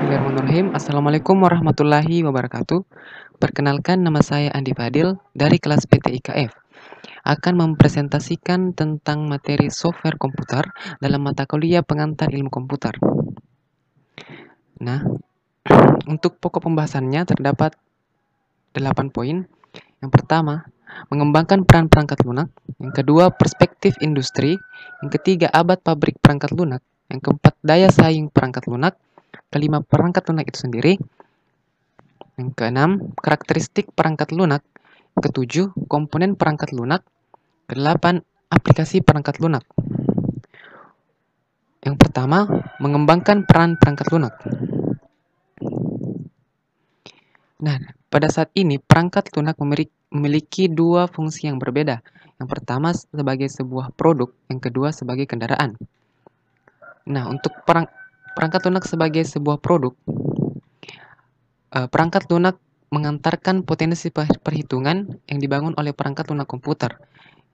Bismillahirrahmanirrahim. Assalamualaikum warahmatullahi wabarakatuh. Perkenalkan, nama saya Andi Fadil dari kelas PT IKF. Akan mempresentasikan tentang materi software komputer dalam mata kuliah pengantar ilmu komputer. Nah, untuk pokok pembahasannya terdapat 8 poin. Yang pertama, mengembangkan peran perangkat lunak. Yang kedua, perspektif industri. Yang ketiga, abad pabrik perangkat lunak. Yang keempat, daya saing perangkat lunak. Kelima, perangkat lunak itu sendiri. Yang keenam, karakteristik perangkat lunak. Ketujuh, komponen perangkat lunak. Kedelapan, aplikasi perangkat lunak. Yang pertama, mengembangkan peran perangkat lunak. Nah, pada saat ini perangkat lunak memiliki dua fungsi yang berbeda. Yang pertama sebagai sebuah produk, yang kedua sebagai kendaraan. Nah, untuk perangkat lunak sebagai sebuah produk, perangkat lunak mengantarkan potensi perhitungan yang dibangun oleh perangkat lunak komputer.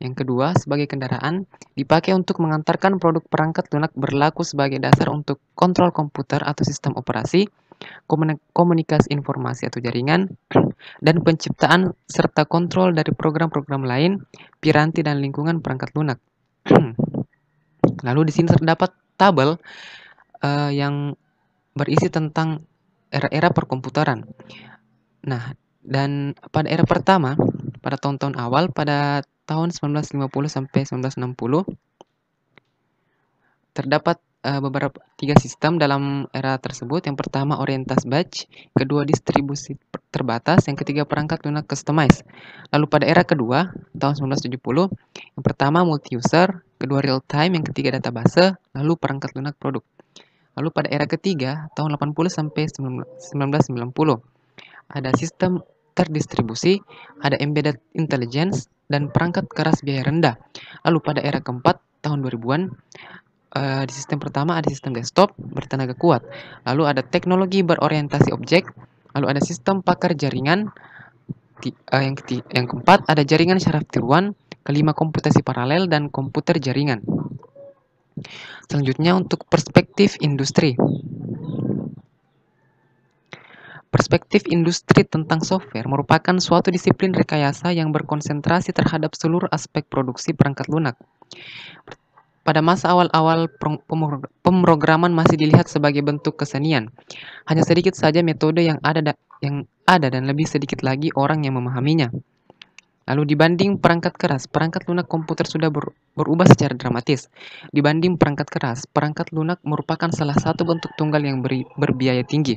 Yang kedua, sebagai kendaraan, dipakai untuk mengantarkan produk perangkat lunak berlaku sebagai dasar untuk kontrol komputer atau sistem operasi, komunikasi informasi atau jaringan, dan penciptaan serta kontrol dari program-program lain, piranti dan lingkungan perangkat lunak. Lalu di sini terdapat tabel yang berisi tentang era-era perkomputeran. Nah, dan pada era pertama, pada tahun-tahun awal, pada tahun 1950 sampai 1960, terdapat beberapa 3 sistem dalam era tersebut. Yang pertama orientas batch, kedua distribusi terbatas, yang ketiga perangkat lunak customized. Lalu pada era kedua, tahun 1970, yang pertama multi-user, kedua real-time, yang ketiga database, lalu perangkat lunak produk. Lalu pada era ketiga, tahun 80 sampai 1990, ada sistem terdistribusi, ada embedded intelligence, dan perangkat keras biaya rendah. Lalu pada era keempat, tahun 2000-an, di sistem pertama ada sistem desktop bertenaga kuat, lalu ada teknologi berorientasi objek, lalu ada sistem pakar jaringan, yang keempat ada jaringan syaraf tiruan, kelima komputasi paralel dan komputer jaringan. Selanjutnya untuk perspektif industri. Perspektif industri tentang software merupakan suatu disiplin rekayasa yang berkonsentrasi terhadap seluruh aspek produksi perangkat lunak. Pada masa awal-awal pemrograman masih dilihat sebagai bentuk kesenian. Hanya sedikit saja metode yang ada dan lebih sedikit lagi orang yang memahaminya. Lalu dibanding perangkat keras, perangkat lunak komputer sudah berubah secara dramatis. Dibanding perangkat keras, perangkat lunak merupakan salah satu bentuk tunggal yang berbiaya tinggi.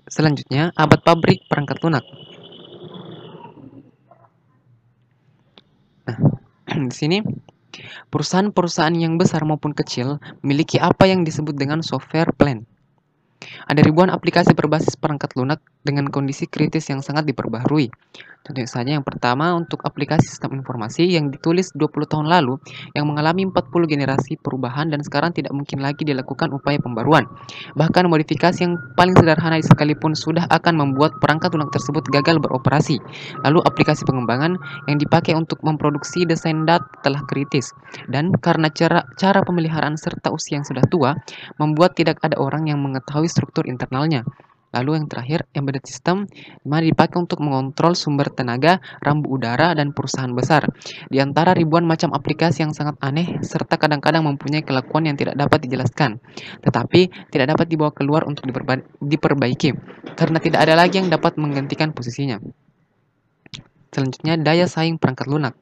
Selanjutnya, abad pabrik perangkat lunak. Nah, di sini perusahaan-perusahaan yang besar maupun kecil memiliki apa yang disebut dengan software plan. Ada ribuan aplikasi berbasis perangkat lunak dengan kondisi kritis yang sangat diperbaharui. Contohnya saja yang pertama untuk aplikasi sistem informasi yang ditulis 20 tahun lalu yang mengalami 40 generasi perubahan dan sekarang tidak mungkin lagi dilakukan upaya pembaruan. Bahkan modifikasi yang paling sederhana sekalipun sudah akan membuat perangkat lunak tersebut gagal beroperasi. Lalu aplikasi pengembangan yang dipakai untuk memproduksi desain data telah kritis dan karena cara pemeliharaan serta usia yang sudah tua membuat tidak ada orang yang mengetahui struktur internalnya. Lalu yang terakhir, embedded system, di mana dipakai untuk mengontrol sumber tenaga, rambu udara, dan perusahaan besar. Di antara ribuan macam aplikasi yang sangat aneh, serta kadang-kadang mempunyai kelakuan yang tidak dapat dijelaskan, tetapi tidak dapat dibawa keluar untuk diperbaiki, karena tidak ada lagi yang dapat menggantikan posisinya. Selanjutnya, daya saing perangkat lunak.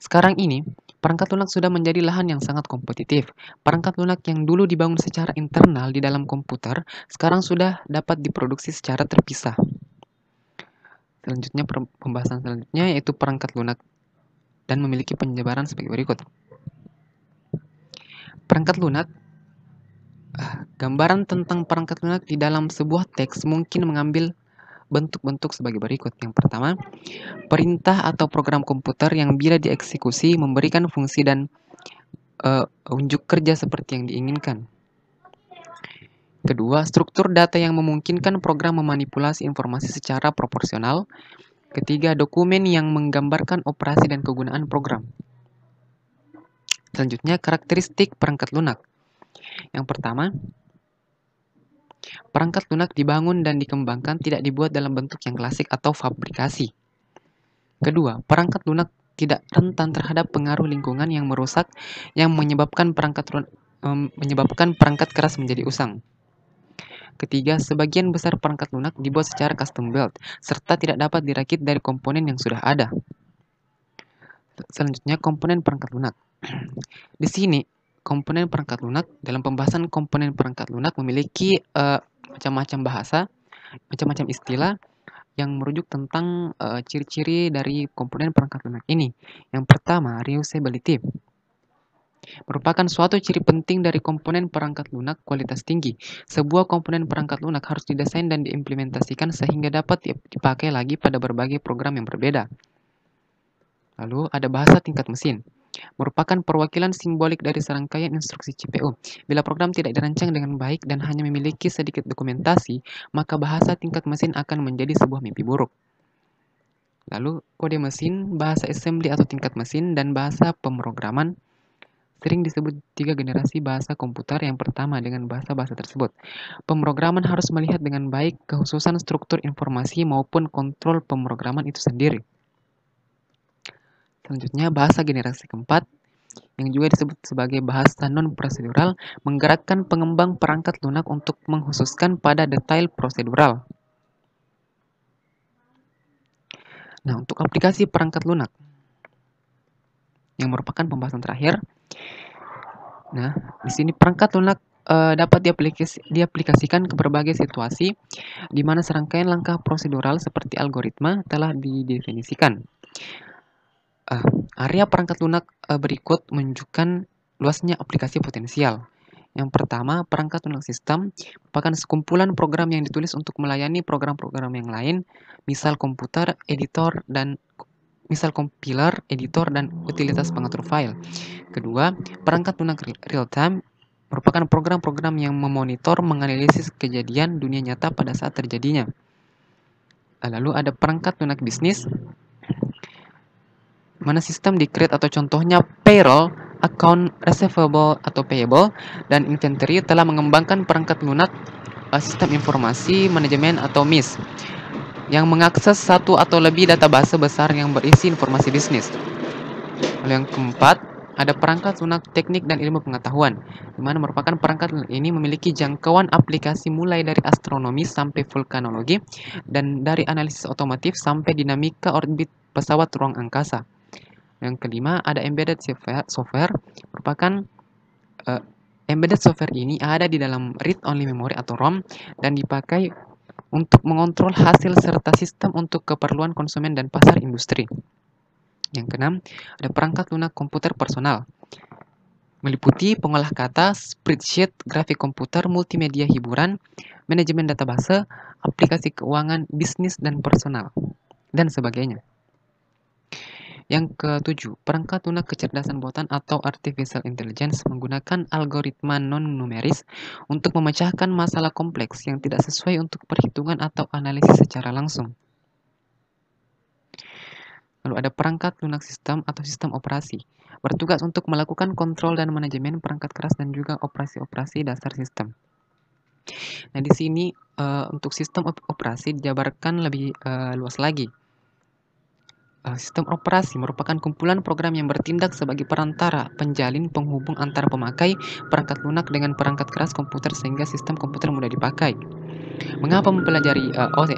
Sekarang ini, perangkat lunak sudah menjadi lahan yang sangat kompetitif. Perangkat lunak yang dulu dibangun secara internal di dalam komputer, sekarang sudah dapat diproduksi secara terpisah. Selanjutnya, pembahasan selanjutnya yaitu perangkat lunak dan memiliki penyebaran sebagai berikut. Perangkat lunak, gambaran tentang perangkat lunak di dalam sebuah teks mungkin mengambil bentuk-bentuk sebagai berikut. Yang pertama, perintah atau program komputer yang bila dieksekusi memberikan fungsi dan unjuk kerja seperti yang diinginkan. Kedua, struktur data yang memungkinkan program memanipulasi informasi secara proporsional. Ketiga, dokumen yang menggambarkan operasi dan kegunaan program. Selanjutnya, karakteristik perangkat lunak. Yang pertama, perangkat lunak dibangun dan dikembangkan tidak dibuat dalam bentuk yang klasik atau fabrikasi. Kedua, perangkat lunak tidak rentan terhadap pengaruh lingkungan yang merusak yang menyebabkan perangkat keras menjadi usang. Ketiga, sebagian besar perangkat lunak dibuat secara custom built serta tidak dapat dirakit dari komponen yang sudah ada. Selanjutnya, komponen perangkat lunak. Di sini, komponen perangkat lunak, dalam pembahasan komponen perangkat lunak memiliki macam-macam bahasa, macam-macam istilah yang merujuk tentang ciri-ciri dari komponen perangkat lunak ini. Yang pertama, reusability. Merupakan suatu ciri penting dari komponen perangkat lunak kualitas tinggi. Sebuah komponen perangkat lunak harus didesain dan diimplementasikan sehingga dapat dipakai lagi pada berbagai program yang berbeda. Lalu ada bahasa tingkat mesin. Merupakan perwakilan simbolik dari serangkaian instruksi CPU. Bila program tidak dirancang dengan baik dan hanya memiliki sedikit dokumentasi, maka bahasa tingkat mesin akan menjadi sebuah mimpi buruk. Lalu kode mesin, bahasa assembly atau tingkat mesin, dan bahasa pemrograman sering disebut 3 generasi bahasa komputer. Yang pertama dengan bahasa-bahasa tersebut. Pemrograman harus melihat dengan baik kekhususan struktur informasi maupun kontrol pemrograman itu sendiri. Selanjutnya bahasa generasi keempat yang juga disebut sebagai bahasa non-prosedural menggerakkan pengembang perangkat lunak untuk mengkhususkan pada detail prosedural. Nah, untuk aplikasi perangkat lunak yang merupakan pembahasan terakhir. Nah, di sini perangkat lunak dapat diaplikasikan ke berbagai situasi di mana serangkaian langkah prosedural seperti algoritma telah didefinisikan. Area perangkat lunak berikut menunjukkan luasnya aplikasi potensial. Yang pertama, perangkat lunak sistem merupakan sekumpulan program yang ditulis untuk melayani program-program yang lain, misal komputer, editor, dan misal compiler, editor, dan utilitas pengatur file. Kedua, perangkat lunak real-time merupakan program-program yang memonitor, menganalisis kejadian dunia nyata pada saat terjadinya. Lalu ada perangkat lunak bisnis, mana sistem di-create atau contohnya payroll, account receivable atau payable, dan inventory telah mengembangkan perangkat lunak sistem informasi manajemen atau MIS yang mengakses satu atau lebih database besar yang berisi informasi bisnis. Lalu yang keempat, ada perangkat lunak teknik dan ilmu pengetahuan, di mana merupakan perangkat lunak ini memiliki jangkauan aplikasi mulai dari astronomi sampai vulkanologi, dan dari analisis otomotif sampai dinamika orbit pesawat ruang angkasa. Yang kelima, ada embedded software, merupakan embedded software ini ada di dalam read-only memory atau ROM dan dipakai untuk mengontrol hasil serta sistem untuk keperluan konsumen dan pasar industri. Yang keenam, ada perangkat lunak komputer personal, meliputi pengolah kata, spreadsheet, grafik komputer, multimedia hiburan, manajemen database, aplikasi keuangan, bisnis dan personal, dan sebagainya. Yang ketujuh, perangkat lunak kecerdasan buatan atau artificial intelligence menggunakan algoritma non-numeris untuk memecahkan masalah kompleks yang tidak sesuai untuk perhitungan atau analisis secara langsung. Lalu ada perangkat lunak sistem atau sistem operasi, bertugas untuk melakukan kontrol dan manajemen perangkat keras dan juga operasi-operasi dasar sistem. Nah, di sini untuk sistem operasi dijabarkan lebih luas lagi. Sistem operasi merupakan kumpulan program yang bertindak sebagai perantara, penjalin, penghubung antara pemakai perangkat lunak dengan perangkat keras komputer sehingga sistem komputer mudah dipakai. Mengapa mempelajari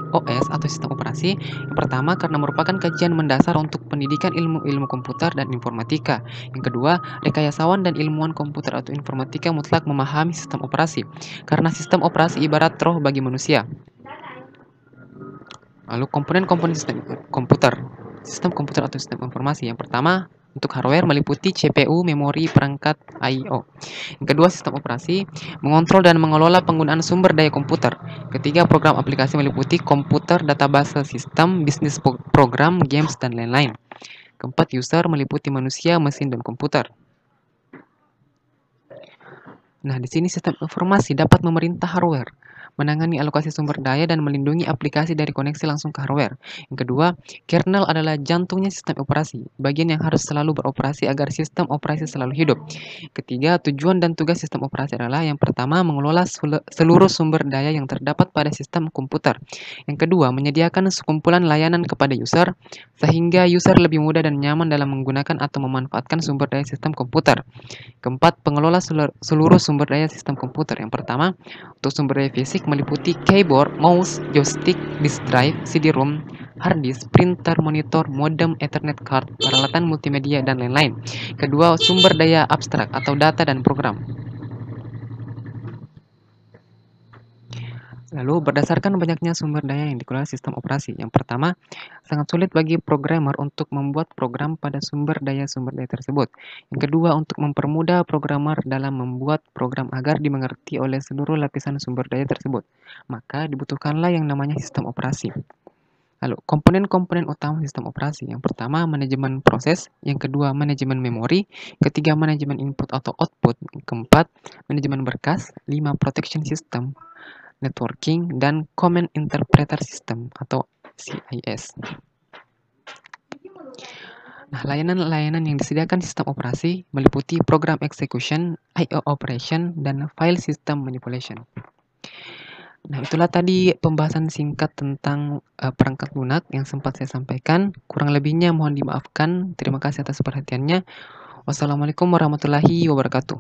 OS atau sistem operasi? Yang pertama, karena merupakan kajian mendasar untuk pendidikan ilmu-ilmu komputer dan informatika. Yang kedua, rekayasawan dan ilmuwan komputer atau informatika mutlak memahami sistem operasi, karena sistem operasi ibarat roh bagi manusia. Lalu komponen-komponen sistem komputer. Sistem komputer atau sistem informasi. Yang pertama, untuk hardware meliputi CPU, memori, perangkat I/O. Yang kedua, sistem operasi mengontrol dan mengelola penggunaan sumber daya komputer. Ketiga, program aplikasi meliputi komputer, database sistem, bisnis program, games, dan lain-lain. Keempat, user meliputi manusia, mesin, dan komputer. Nah, di sini sistem informasi dapat memerintah hardware, menangani alokasi sumber daya dan melindungi aplikasi dari koneksi langsung ke hardware. Yang kedua, kernel adalah jantungnya sistem operasi, bagian yang harus selalu beroperasi agar sistem operasi selalu hidup. Ketiga, tujuan dan tugas sistem operasi adalah yang pertama, mengelola seluruh sumber daya yang terdapat pada sistem komputer. Yang kedua, menyediakan sekumpulan layanan kepada user, sehingga user lebih mudah dan nyaman dalam menggunakan atau memanfaatkan sumber daya sistem komputer. Keempat, pengelola seluruh sumber daya sistem komputer. Yang pertama, untuk sumber daya fisik meliputi keyboard, mouse, joystick, disk drive, CD-ROM, hard disk, printer, monitor, modem, Ethernet card, peralatan multimedia, dan lain-lain. Kedua, sumber daya abstrak atau data dan program. Lalu, berdasarkan banyaknya sumber daya yang dikelola sistem operasi, yang pertama, sangat sulit bagi programmer untuk membuat program pada sumber daya tersebut. Yang kedua, untuk mempermudah programmer dalam membuat program agar dimengerti oleh seluruh lapisan sumber daya tersebut, maka dibutuhkanlah yang namanya sistem operasi. Lalu, komponen-komponen utama sistem operasi. Yang pertama, manajemen proses. Yang kedua, manajemen memori. Ketiga, manajemen input atau output. Keempat, manajemen berkas. Lima, protection system, networking, dan command interpreter system atau CIS. Nah, layanan-layanan yang disediakan sistem operasi meliputi program execution, I/O operation, dan file system manipulation. Nah, itulah tadi pembahasan singkat tentang perangkat lunak yang sempat saya sampaikan. Kurang lebihnya mohon dimaafkan. Terima kasih atas perhatiannya. Wassalamualaikum warahmatullahi wabarakatuh.